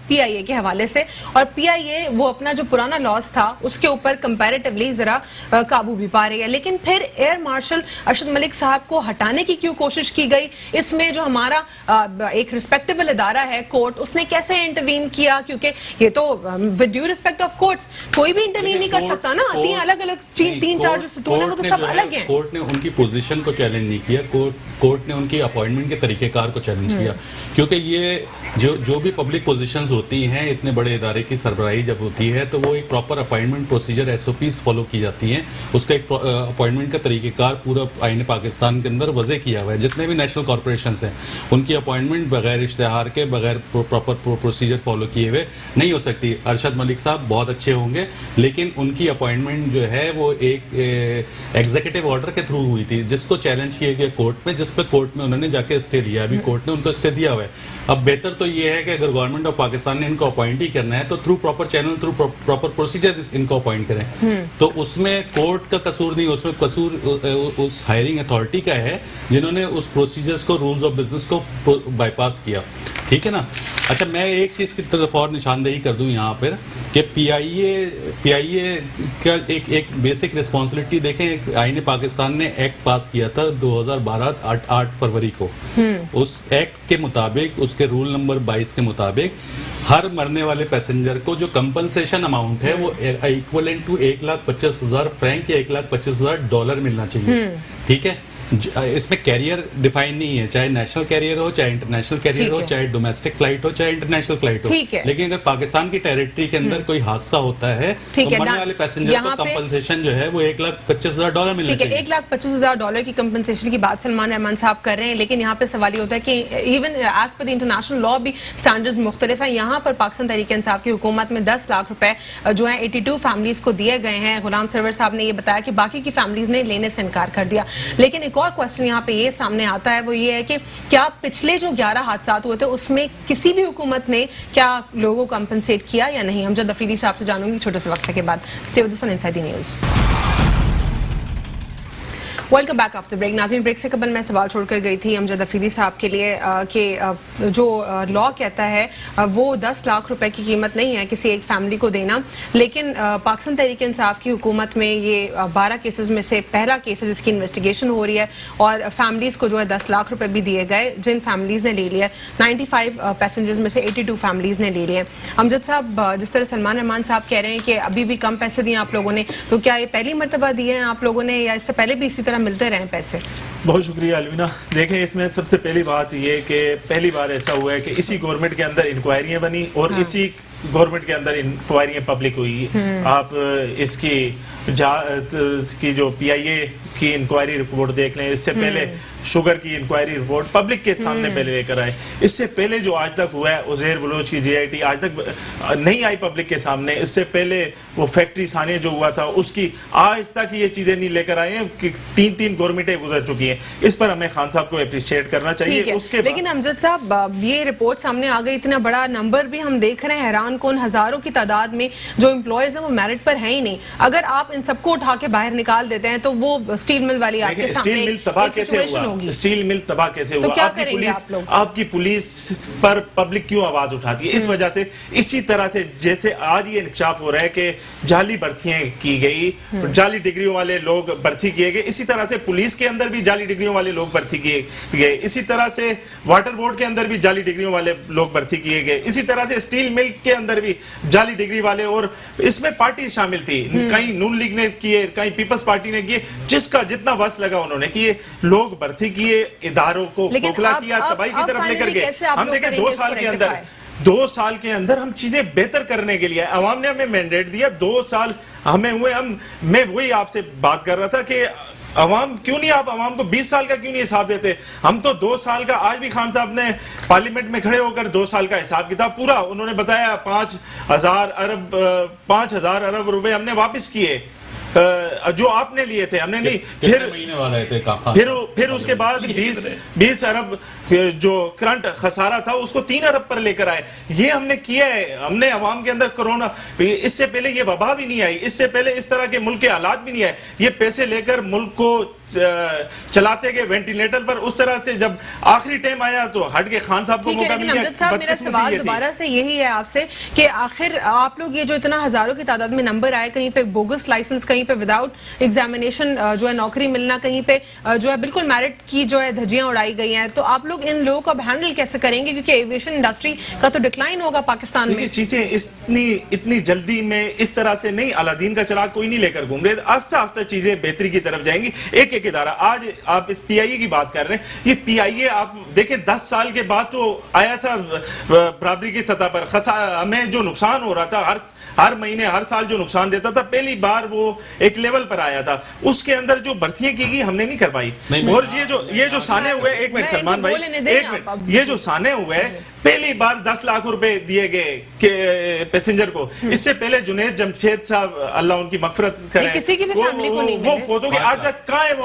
پی آئی اے کے حوالے سے, اور پی آئی اے وہ اپنا جو پرانا لاس تھا اس کے اوپر کمپیریٹیولی ذرا قابو بھی پا رہی ہے. لیکن پھر ایئر مارشل ارشد ملک صاحب کو ہٹانے کی کیوں کوشش کی گئی؟ اس میں جو ہمارا ایک ریسپیکٹیبل ادارہ ہے کورٹ, اس نے کیسے انٹروین کیا؟ کیونکہ یہ تو with due respect of courts کوئی بھی انٹروین نہیں کر سکتا نا, تین الگ الگ 3-4 جو ستون ہیں وہ تو سب الگ ہیں. کورٹ نے ان کی پوزیشن کو چیلنج نہیں کیا, کورٹ نے ان کی اپوائنٹمنٹ کے طریقہ کار کو چیلنج کیا, کیونکہ یہ جو بھی پبلک پوزیشنز ہوتی ہیں اتنے بڑے ادارے کی سربراہی جب ہوتی ہے تو وہ ایک proper appointment procedure S O Ps follow کی جاتی ہیں. اس کا ایک اپوائنٹمنٹ کا طریقہ کار پورا آئین پاکستان کے اندر وضع کیا ہوا ہے. جتنے بھی نیشنل کارپوریشنز ہیں ان کی اپوائنٹمنٹ بغیر اشتہار کے, بغیر پراپر پروسیجر فالو کیے ہوئے نہیں ہو سکتی. ارشد ملک صاحب بہت اچھے ہوں گے لیکن ان کی اپوائنٹمنٹ جو ہے وہ ایک ایگزیکٹو آرڈر کے تھرو ہوئی تھی, جس کو چیلنج کیا گیا کورٹ میں, جس پہ کورٹ میں انہوں نے جا کے اسٹے لیا. ابھی کورٹ نے ان کو اسٹے دیا ہوا ہے. اب بہتر تو یہ ہے کہ اگر گورنمنٹ آف پاکستان نے ان کو اپوائنٹ ہی کرنا ہے تو through proper channel, through proper procedure in کو اپوائنٹ کریں. تو اس میں کورٹ کا قصور نہیں, اس میں قصور اس ہائرنگ اتھارٹی کا ہے جنہوں نے اس پروسیجرز کو, رولز آف بزنس کو بائی پاس کیا. ٹھیک ہے نا. اچھا میں ایک چیز کی طرف اور نشاندہی کر دوں یہاں پر کہ پی آئی اے کا ایک بیسک رسپانسبلٹی دیکھیں. آئین پاکستان نے ایکٹ پاس کیا تھا 2012 8 فروری کو. اس ایکٹ کے مطابق, اس کے رول نمبر 22 کے مطابق ہر مرنے والے پیسنجر کو جو کمپنسیشن اماؤنٹ ہے وہ ایکویلنٹ ٹو 1,25,000 فرینک یا $1,25,000 ملنا چاہیے. ٹھیک ہے, اس میں کیریئر ڈیفائن نہیں ہے, چاہے نیشنل کیریئر ہو, چاہے انٹرنیشنل کیریئر ہو, چاہے ڈومیسٹک فلائٹ ہو, چاہے انٹرنیشنل فلائٹ ہو. لیکن اگر پاکستان کی ٹیریٹری کے اندر کوئی حادثہ ہوتا ہے تو مرنے والے پیسنجر کو کمپنسیشن جو ہے وہ $1,25,000 ملنا چاہیے. $1,25,000 کی کمپنسیشن کی بات سلمان رحمان صاحب کر رہے ہیں, لیکن یہاں پہ سوال یہ ہوتا ہے کہ even as per the international law بھی اسٹینڈرڈز مختلف ہیں. یہاں پر پاکستان تحریک انصاف کی حکومت میں 10 لاکھ روپے جو ہیں 82 فیملیز کو دیے گئے ہیں. غلام سرور صاحب نے یہ بتایا کہ باقی کی فیملیز نے لینے سے انکار کر دیا. لیکن ایک اور کوشچن یہاں پہ یہ سامنے آتا ہے, وہ یہ ہے کہ کیا پچھلے جو 11 حادثات ہوئے تھے اس میں کسی بھی حکومت نے کیا لوگوں کو کمپنسیٹ کیا یا نہیں؟ امجد افریدی صاحب سے جانوں گی چھوٹے سے وقفے کے بعد. Stay with us on inside the news. Welcome back after break. ناظرین, بریک سے قبل میں سوال چھوڑ کر گئی تھی امجد افریدی صاحب کے لیے کہ جو لا کہتا ہے وہ 10 لاکھ روپے کی قیمت نہیں ہے کسی ایک فیملی کو دینا, لیکن پاکستان تحریک انصاف کی حکومت میں یہ 12 کیسز میں سے پہلا کیس ہے جس کی انویسٹیگیشن ہو رہی ہے, اور فیملیز کو جو ہے 10 لاکھ روپے بھی دیے گئے جن فیملیز نے لے لیا. 95 پیسنجرز میں سے 82 فیملیز نے لے لیے. امجد صاحب, جس طرح سلمان رحمان صاحب کہہ رہے ہیں کہ ابھی بھی کم پیسے دیے آپ لوگوں نے, تو کیا یہ پہلی مرتبہ دیے ہیں آپ لوگوں نے یا اس سے پہلے بھی اسی طرح ملتے رہے پیسے؟ بہت شکریہ الوینا. دیکھیں, اس میں سب سے پہلی بات یہ کہ پہلی بار ایسا ہوا ہے کہ اسی گورنمنٹ کے اندر انکوائریاں بنی اور اسی گورنمنٹ کے اندر انکوائریاں پبلک ہوئی. آپ اس کی جو پی آئی اے کی انکوائری رپورٹ دیکھ لیں. اس سے پہلے شوگر کی انکوائری رپورٹ پبلک کے سامنے پہلے لے کر آئے. اس سے پہلے جو آج تک ہوا ہے عزیر بلوچ کی جے آئی ٹی آج تک نہیں آئی پبلک کے سامنے. اس سے پہلے وہ فیکٹری سانے جو ہوا تھا اس کی آج تک یہ چیزیں نہیں لے کر آئے ہیں کہ 3 گورنمنٹیں گزر چکی ہیں. اس پر ہمیں خان صاحب کو اپریشیٹ کرنا چاہیے. اس کے لیکن امجد صاحب, یہ رپورٹ سامنے آ گئی, اتنا بڑا نمبر بھی ہم دیکھ رہے ہیں, حیران کن ہزاروں کی تعداد میں جو امپلائیز ہیں وہ میرٹ پر ہیں ہی نہیں. اگر آپ ان سب کو اٹھا کے باہر نکال دیتے ہیں تو وہ اسٹیل مل والی آپ کے سامنے ایک سچویشن ہوگی. اسٹیل مل تباہ کیسے ہوا؟ آپ کی پولیس پر پبلک کیوں آواز اٹھاتی ہے؟ اس وجہ سے, اسی طرح سے جیسے آج یہ انکشاف ہو رہا ہے کہ جعلی بھرتیاں کی گئی, جعلی ڈگریوں والے لوگ بھرتی کیے گئے. اسی طرح سے پولیس کے اندر بھی جعلی ڈگریوں والے لوگ بھرتی کیے گئے. اسی طرح سے واٹر بورڈ کے اندر بھی جعلی ڈگریوں والے لوگ بھرتی کیے گئے. اسی طرح سے اسٹیل مل کے اندر بھی جعلی ڈگری والے, اور اس میں پارٹی شامل تھی. کہیں نون لیگ نے کیے, کہیں پیپلز پارٹی نے کیے, جس کا جتنا وس لگا انہوں نے کیے. لوگ بھرتی کیے, اداروں کو کھوکھلا کیا, تباہی کی طرف لے کر گئے. ہم دیکھیں 2 سال کے اندر ہم چیزیں بہتر کرنے کے لیے عوام نے ہمیں مینڈیٹ دیا. 2 سال ہمیں ہوئے. میں وہی آپ سے بات کر رہا تھا کہ عوام کیوں نہیں, آپ عوام کو 20 سال کا کیوں نہیں حساب دیتے؟ ہم تو 2 سال کا, آج بھی خان صاحب نے پارلیمنٹ میں کھڑے ہو کر 2 سال کا حساب کتاب پورا انہوں نے بتایا. 5,000 ارب روپے ہم نے واپس کیے جو آپ نے لیے تھے, ہم نے نہیں. پھر اس کے بعد 20 ارب جو کرنٹ خسارہ تھا اس کو 3 ارب پر لے کر آئے. یہ ہم نے کیا ہے. ہم نے عوام کے اندر کرونا, اس سے پہلے یہ وبا بھی نہیں آئی, اس سے پہلے اس طرح کے ملک کے حالات بھی نہیں آئے. یہ پیسے لے کر ملک کو چلاتے گئے وینٹیلیٹر پر. اس طرح سے جب آخری ٹائم آیا تو ہٹ کے خان صاحب کو موقع مل گیا. میرا سوال دوبارہ سے یہی ہے آپ سے کہ آخر آپ لوگ یہ جو اتنا ہزاروں کی تعداد میں نمبر آئے, کہیں پہ بوگس لائسنس, کہیں پہ وداؤٹ ایگزامینیشن جو ہے نوکری ملنا, کہیں پہ جو ہے بالکل میرٹ کی جو ہے دھجیاں اڑائی گئی ہیں, تو آپ لوگ ان لوگوں کو اب ہینڈل کیسے کریں گے؟ کیونکہ ایویشن انڈسٹری کا تو ڈکلائن ہوگا پاکستان میں. چیزیں اتنی جلدی میں اس طرح سے نہیں, الادین کا چراغ کوئی نہیں لے کر گھوم رہے. آہستہ آہستہ چیزیں بہتری کی طرف جائیں گی. ایک ادارہ, آج آپ اس پی آئی اے کی بات کر رہے ہیں, یہ پی آئی اے آپ دیکھیں 10 سال کے بعد تو آیا تھا برابری کی سطح پر. ہمیں جو نقصان ہو رہا تھا ہر مہینے ہر سال جو نقصان دیتا تھا, پہلی بار وہ ایک لیول پر آیا تھا. اس کے اندر جو بھرتیاں کی گئی ہم نے نہیں کروائی. اور یہ جو سانے ہوئے, ایک منٹ سلمان بھائی, ایک منٹ, یہ جو سانے ہوئے پہلی بار 10 لاکھ روپے دیے گئے پیسنجر کو. اس سے پہلے جنید جمشید صاحب اللہ ان کی مغفرت کریں, کسی کی بھی فیملی کو نہیں وہ فوتوں کے آج تک کہاں ہے وہ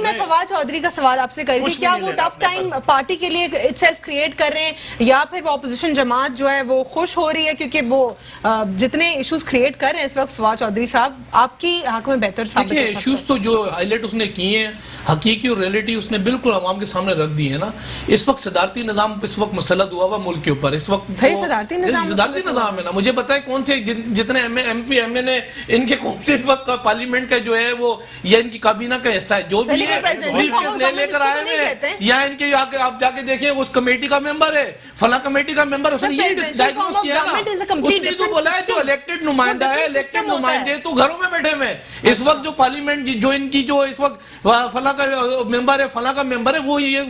میں فواد چودھری کا سوال آپ سے کر رہی تھی, کیا وہ ٹف ٹائم پارٹی کے لیے سیلف کریٹ کر رہے ہیں یا پھر وہ اپوزیشن جماعت جو ہے وہ خوش ہو رہی ہے کیونکہ وہ جتنے ایشوز کریٹ کر رہے ہیں اس وقت فواد چودھری صاحب آپ کی حق میں بہتر ثابت دیکھیں ایشوز تو جو ہائی لائٹ اس نے کیے ہیں حقیقی اور ریئلٹی اس نے بالکل عوام کے سامنے رکھ دی ہے نا. اس وقت صدارتی نظام اس وقت مسلط ہوا ہوا ملک کے اوپر, اس وقت صدارتی نظام ہے نا. مجھے پتا ہے کون سے جتنے ایم پی ایم این اے ان کے کون سے اس وقت پارلیمنٹ کا جو ہے وہ یا ان کی کابینہ کا حصہ ہے جو بھی لے کر آئے ہیں یا ان کے آپ جا کے دیکھیں اس کمیٹی کا ممبر ہے فلاں کمیٹی کا ممبر, اس نے یہ ڈائگنوز کیا نا, اس نے تو بولا ہے جو الیکٹڈ نمائندہ ہے الیکٹڈ نمائندے تو گھروں میں بیٹھے ہوئے ہیں اس وقت, جو پارلیمنٹ جو ان کی جو اس وقت فلاں کا ممبر ہے فلاں کا ممبر ہے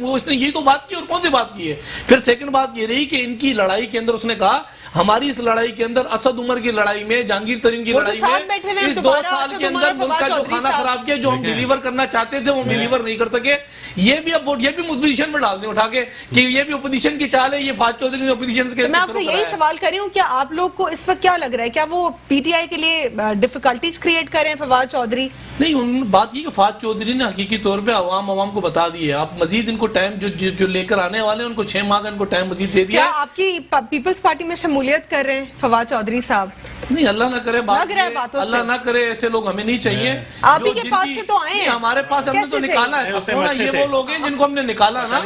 وہ اس نے یہی تو بات کی. اور کون سی بات کی ہے پھر سیکنڈ بات یہ رہی کہ ان کی لڑائی کے اندر اس نے کہا ہماری اس لڑائی کے اندر اسد عمر کی لڑائی میں جہانگیر ترین کی لڑائی میں اس 2 سال کے اندر ملک کا جو کھانا خراب کیا جو ہم ڈیلیور کرنا چاہتے تھے وہ ہم ڈیلیور نہیں کر سکے. یہ بھی اب یہ بھی اپوزیشن میں ڈال دیں اٹھا کے کہ یہ بھی اپوزیشن کی چال ہے, یہ فواد چودھری نے اپوزیشن کے. میں آپ سے یہی سوال کر رہی ہوں کیا آپ لوگ کو اس وقت کیا لگ رہا ہے کیا وہ پی ٹی آئی کے لیے ڈیفیکلٹیز کریٹ کر رہے ہیں فواد چودھری؟ نہیں, بات یہ کہ فواد چودھری نے حقیقی طور پہ عوام کو بتا دی ہے. آپ مزید ان کو ٹائم جو لے کر آنے والے ہیں ان کو 6 ماہ کا ان کو ٹائم مزید دے دیا. کیا آپ کی پیپلز پارٹی میں شمولیت کر رہے ہیں فواد چودھری صاحب؟ نہیں, اللہ نہ کرے اللہ نہ کرے, ایسے لوگ ہمیں نہیں چاہیے. آپ ہی کے پاس سے تو آئے ہیں, ہمارے پاس ہم نے تو نکالا ہے. یہ وہ لوگ ہیں جن کو ہم نے نکالا نا,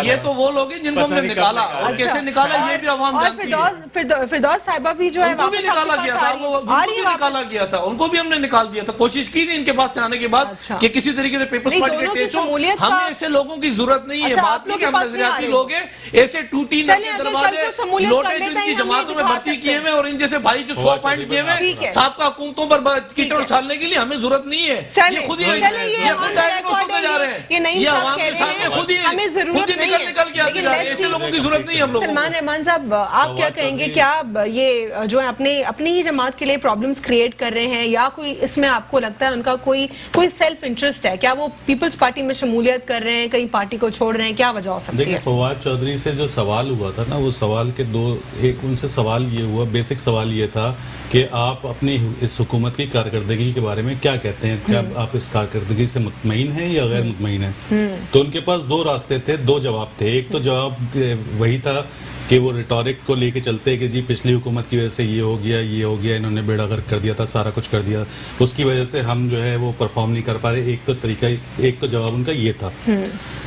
یہ تو وہ لوگ ہیں جن کو ہم نے نکالا, اور کیسے نکالا یہ بھی عوام جانتی ہے. فردوس صاحبہ بھی جو ہے ان کو بھی نکالا گیا تھا, نکالا گیا تھا, ان کو بھی ہم نے نکال دیا تھا. کوشش کی تھی ان کے پاس سے آنے کے بعد کہ کسی طریقے سے پیپلز پارٹی کے ٹیسٹ ہو. ہمیں ایسے لوگوں کی ضرورت نہیں ہے. بات نہیں کہ ہم نظریاتی لوگ ہیں, ایسے ٹوٹی نہ کے دروازے لوٹے جو ان کی جماعتوں میں بھرتی کیے ہوئے اور ان جیسے بھائی جو 100 پوائنٹ کیے ہوئے صاحب کا حکومتوں پر کیچڑ اچھالنے کے لیے ہمیں ضرورت نہیں ہے. یہ خود ہی جا رہے ہیں, یہ عوام کے سامنے خود ہی نکل کے آتے جا رہے ہیں. ایسے لوگوں کی ضرورت نہیں ہے ہم لوگوں کو. سلمان رحمان صاحب آپ کیا کہیں گے, کیا یہ جو ہے اپنی ہی جماعت کے لیے پرابلمز کریٹ کر رہے ہیں یا کوئی اس میں آپ کو لگتا ہے ان کا کوئی سیلف انٹرسٹ ہے؟ کیا وہ پیپلز پارٹی میں شمولیت کر رہے ہیں, کہیں پارٹی کو چھوڑ رہے ہیں, کیا وجہ ہو سکتی ہے؟ دیکھیں فواد چودھری سے جو سوال ہوا تھا نا, وہ سوال کے ان سے سوال یہ ہوا, بیسک سوال یہ تھا کہ آپ اپنی اس حکومت کی کارکردگی کے بارے میں کیا کہتے ہیں, کیا آپ اس کارکردگی سے مطمئن ہیں یا غیر مطمئن ہیں؟ تو ان کے پاس 2 راستے تھے, 2 جواب تھے. ایک تو جواب وہی تھا کہ وہ ریٹورک کو لے کے چلتے کہ جی پچھلی حکومت کی وجہ سے یہ ہو گیا, انہوں نے بیڑا غرق کر دیا تھا, سارا کچھ کر دیا, اس کی وجہ سے ہم جو ہے وہ پرفارم نہیں کر پا رہے. ایک تو جواب ان کا یہ تھا.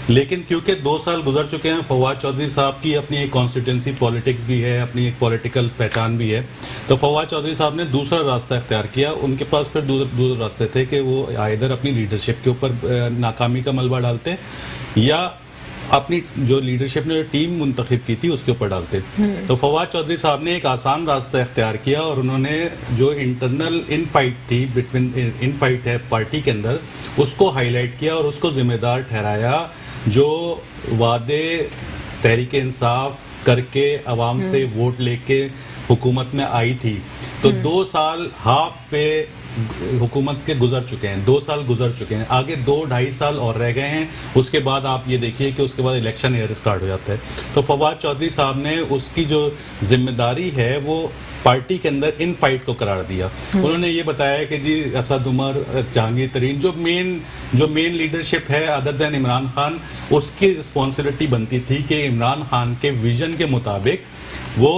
لیکن کیونکہ 2 سال گزر چکے ہیں, فواد چودھری صاحب کی اپنی ایک کانسٹیٹوئنسی پالیٹکس بھی ہے, اپنی ایک پولیٹیکل پہچان بھی ہے, تو فواد چودھری صاحب نے دوسرا راستہ اختیار کیا. ان کے پاس پھر دوسرے راستے تھے کہ وہ آئیدر اپنی لیڈرشپ کے اوپر ناکامی کا ملبہ ڈالتے یا اپنی جو لیڈرشپ نے جو ٹیم منتخب کی تھی اس کے اوپر ڈالتے. تو فواد چودھری صاحب نے ایک آسان راستہ اختیار کیا اور انہوں نے جو انٹرنل ان فائٹ تھی ان فائٹ ہے پارٹی کے اندر, اس کو ہائی لائٹ کیا اور اس کو ذمہ دار ٹھہرایا جو وعدے تحریک انصاف کر کے عوام سے ووٹ لے کے حکومت میں آئی تھی. تو 2 سال ہاف پہ حکومت کے گزر چکے ہیں, 2 سال گزر چکے ہیں, آگے 2-2.5 سال اور رہ گئے ہیں. اس کے بعد آپ یہ دیکھیے کہ اس کے بعد الیکشن ایئر سٹارٹ ہو جاتا ہے. تو فواد چودھری صاحب نے اس کی جو ذمہ داری ہے وہ پارٹی کے اندر ان فائٹ کو قرار دیا. انہوں نے یہ بتایا کہ جی اسد عمر, جہانگیر ترین جو مین لیڈرشپ ہے ادر دین عمران خان, اس کی رسپانسبلٹی بنتی تھی کہ عمران خان کے ویژن کے مطابق وہ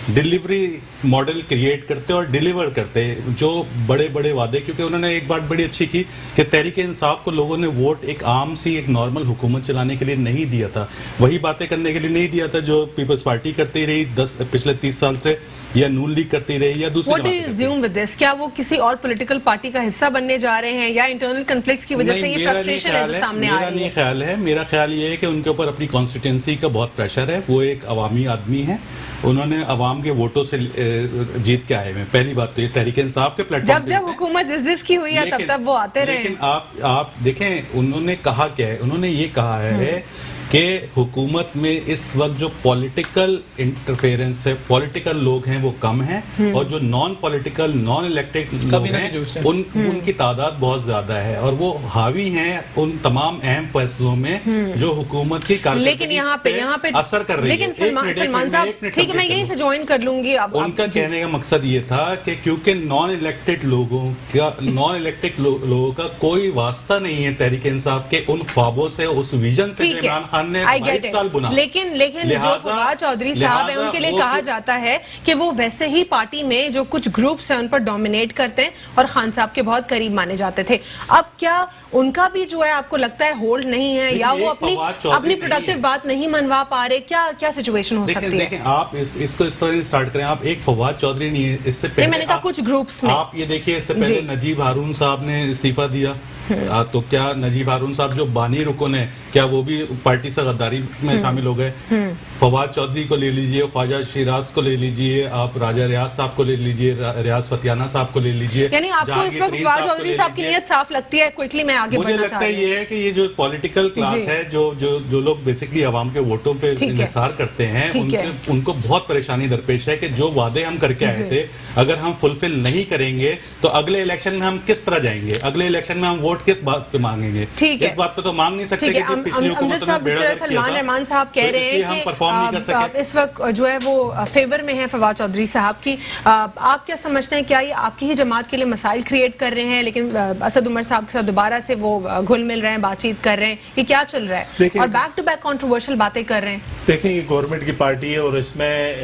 ڈیلیوری ماڈل کریٹ کرتے اور ڈیلیور کرتے جو بڑے بڑے وعدے. کیونکہ انہوں نے ایک بات بڑی اچھی کی کہ تحریک انصاف کو لوگوں نے ووٹ ایک عام سی ایک نارمل حکومت چلانے کے لیے نہیں دیا تھا, وہی باتیں کرنے کے لیے نہیں دیا تھا جو پیپلز پارٹی کرتی رہی پچھلے 30 سال سے, یا نون لیگ کرتی رہی یا دوسری. کیا وہ کسی اور پولیٹیکل پارٹی کا حصہ بننے جا رہے ہیں یا انٹرنل کنفلکٹس کی وجہ سے یہ فرسٹریشن ہے جو سامنے آ رہی ہے؟ میرا خیال یہ ہے کہ ان کے اوپر اپنی کانسٹیٹوئنسی کا بہت پریشر ہے. وہ ایک عوامی آدمی ہیں, انہوں نے عوام کے ووٹوں سے جیت کے آئے ہوئے. پہلی بات تو یہ تحریک انصاف کے پلیٹ فارم جب حکومت جس کی ہوئی ہے تب وہ آتے رہے. لیکن آپ دیکھیں انہوں نے کہا کیا ہے, انہوں نے یہ کہا ہے کہ حکومت میں اس وقت جو پولیٹیکل انٹرفیئرنس ہے، پولیٹیکل لوگ ہیں وہ کم ہیں، اور جو نان پولیٹیکل نان الیکٹڈ لوگ ہیں ان کی تعداد بہت زیادہ ہے، اور وہ حاوی ہیں ان تمام اہم فیصلوں میں جو حکومت کی لیکن یہاں پہ اثر کر رہی ہے۔ لیکن سلمان صاحب ٹھیک ہے، میں یہیں سے جوائن کر لوں گی۔ ان کا کہنے کا مقصد یہ تھا کہ کیونکہ نان الیکٹڈ لوگوں کا کوئی واسطہ نہیں ہے تحریک انصاف کے ان خوابوں سے، اس ویژن سے جو عمران خان نے 22 سال بنا، لیکن جو فواد چودھری صاحب ہیں ان کے لیے کہا جاتا ہے کہ وہ ویسے ہی پارٹی میں جو کچھ گروپس ہیں ان پر ڈومینیٹ کرتے ہیں اور خان صاحب کے بہت قریب مانے جاتے تھے۔ اب کیا ان کا بھی جو ہے آپ کو لگتا ہے ہولڈ نہیں ہے، یا وہ اپنی پروڈکٹیو بات نہیں منوا پا رہے؟ کیا سچویشن ہو سکتی ہے؟ دیکھیں آپ اس کو اس طرح سے سٹارٹ کریں، آپ ایک فواد چودھری نہیں ہے، اس سے پہلے میں نے کہا کچھ گروپس میں آپ یہ دیکھیے، اس سے پہلے نجیب ہارون صاحب نے استعفیٰ دیا، تو کیا نجیب ہارون صاحب جو بانی رکن ہے کیا وہ بھی پارٹی سے غداری میں شامل ہو گئے؟ فواد چودھری کو لے لیجئے، خواجہ شیراز کو لے لیجئے، آپ راجہ ریاض صاحب کو لے لیجئے، ریاض فتیانہ صاحب کو لے لیجئے، یعنی آپ کو اس وقت فواد چودھری صاحب کی نیت صاف لگتی ہے؟ کوئکلی میں آگے مجھے لگتا ہے یہ ہے کہ یہ جو پولیٹیکل کلاس ہے، جو لوگ بیسکلی عوام کے ووٹوں پہ انحصار کرتے ہیں، ان کو بہت پریشانی درپیش ہے کہ جو وعدے ہم کر کے آئے تھے اگر ہم فلفل نہیں کریں گے تو اگلے الیکشن میں ہم کس طرح جائیں گے؟ اگلے الیکشن میں ہم ووٹ کس بات پہ مانگیں گے؟ اس بات پہ تو مانگ نہیں سکتے کہ پچھلی حکومت میں بیڑا غرق کیا تھا، سلمان رحمان صاحب کہہ رہے ہیں ہم پرفارم نہیں کر سکے۔ اس وقت جو ہے وہ فیور میں ہے فواد چودھری صاحب کی، آپ کیا سمجھتے ہیں؟ کیا یہ آپ کی ہی جماعت کے لیے مسائل کریٹ کر رہے ہیں، لیکن اسد عمر صاحب کے ساتھ دوبارہ سے وہ گھل مل رہے ہیں، بات چیت کر رہے ہیں؟ یہ کیا چل رہا ہے اور بیک ٹو بیک کنٹروورشل باتیں کر رہے ہیں؟ دیکھیں یہ گورنمنٹ کی پارٹی ہے اور اس میں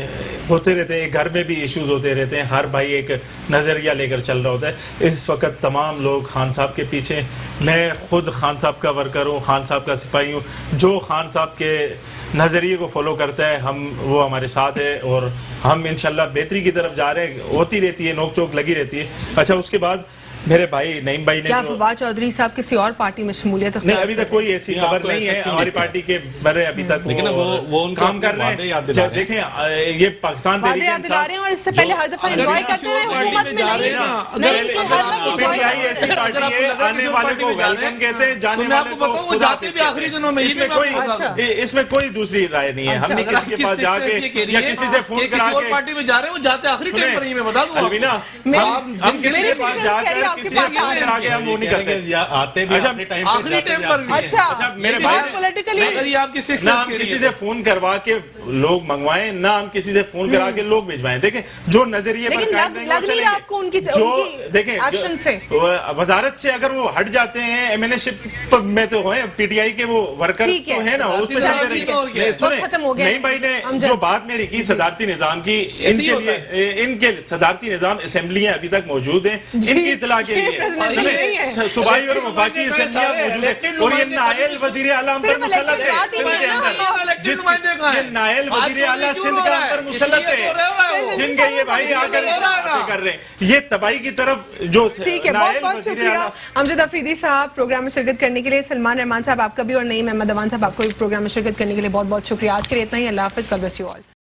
ہوتے رہتے ہیں، گھر میں بھی ایشوز ہوتے رہتے ہیں، ہر بھائی ایک نظریہ لے کر چل رہا ہوتا ہے۔ اس وقت تمام لوگ خان صاحب کے پیچھے، میں خود خان صاحب کا ورکر ہوں، خان صاحب کا سپاہی ہوں، جو خان صاحب کے نظریے کو فالو کرتا ہے وہ ہمارے ساتھ ہے، اور ہم انشاءاللہ بہتری کی طرف جا رہے ہیں۔ ہوتی رہتی ہے نوک چوک لگی رہتی ہے۔ اچھا اس کے بعد میرے بھائی نعیم بھائی نے کیا فواد چودھری صاحب کسی اور پارٹی میں شمولیت نہیں، ابھی تک کوئی ایسی خبر نہیں ہے ہماری پارٹی کے بارے، ابھی تک وہ کام کر رہے ہیں۔ دیکھیں یہ پاکستان وعدے یاد دلا رہے ہیں اور اس سے پہلے ہر دفعہ انجوائے کرتے رہے، حکومت میں نہیں۔ ایسی پارٹی ہے، آنے والے کو ویلکم کہتے ہیں، جانے والے کو خداحافظ کہتے ہیں۔ اس میں کوئی دوسری رائے نہیں ہے۔ ہم نے کسی کے پاس جا کے یا کسی سے فون کرا کے پارٹی میں جا رہے ہیں، وہ جاتے آخری ٹائم پر ہی میں بتا دوں الوینا، ہم کسی کے پاس جا کر کسی سے فون کرا کے ہم وہ نہیں کرتے، آتے بھی آخری ٹائم پر بھی۔ اچھا میرے بھائی نہ ہم کسی سے فون کروا کے لوگ منگوائیں، نہ ہم کسی سے فون کرا کے لوگ بھجوائیں۔ دیکھیں جو نظریے پر قائم رہیں وہ چلیں گے، جو دیکھیں وزارت سے اگر وہ ہٹ جاتے ہیں، ایم این اے شپ میں تو ہیں، پی ٹی آئی کے وہ ورکر تو ہیں نا، اس پہ چلتے رہیں گے۔ سنیں نعیم بھائی نے جو بات میری کی صدارتی نظام کی، ان کے لیے ان کے صدارتی نظام اسمبلیاں ابھی تک موجود ہیں، ان کی اطلاع کے لیے صوبائی اور وفاقی اسمبلیاں موجود ہیں، اور یہ نائل وزیر اعلیٰ ہم پر مسلط ہے سندھ کے اندر، یہ نائل وزیر اعلیٰ سندھ کا ہم پر مسلط ہے، جن کے یہ بھائی آ کر رہے ہیں یہ تباہی کی طرف جو نائل وزیر اعلیٰ۔ امجد افریدی صاحب پروگرام میں شرکت کرنے کے لیے، سلمان رحمان صاحب آپ کا بھی، اور نعیم احمد اوان صاحب آپ کو بھی پروگرام میں شرکت کرنے کے لیے بہت بہت شکریہ۔ آج کے لیے اتنا ہی، اللہ حافظ، گاڈ بلیس یو آل۔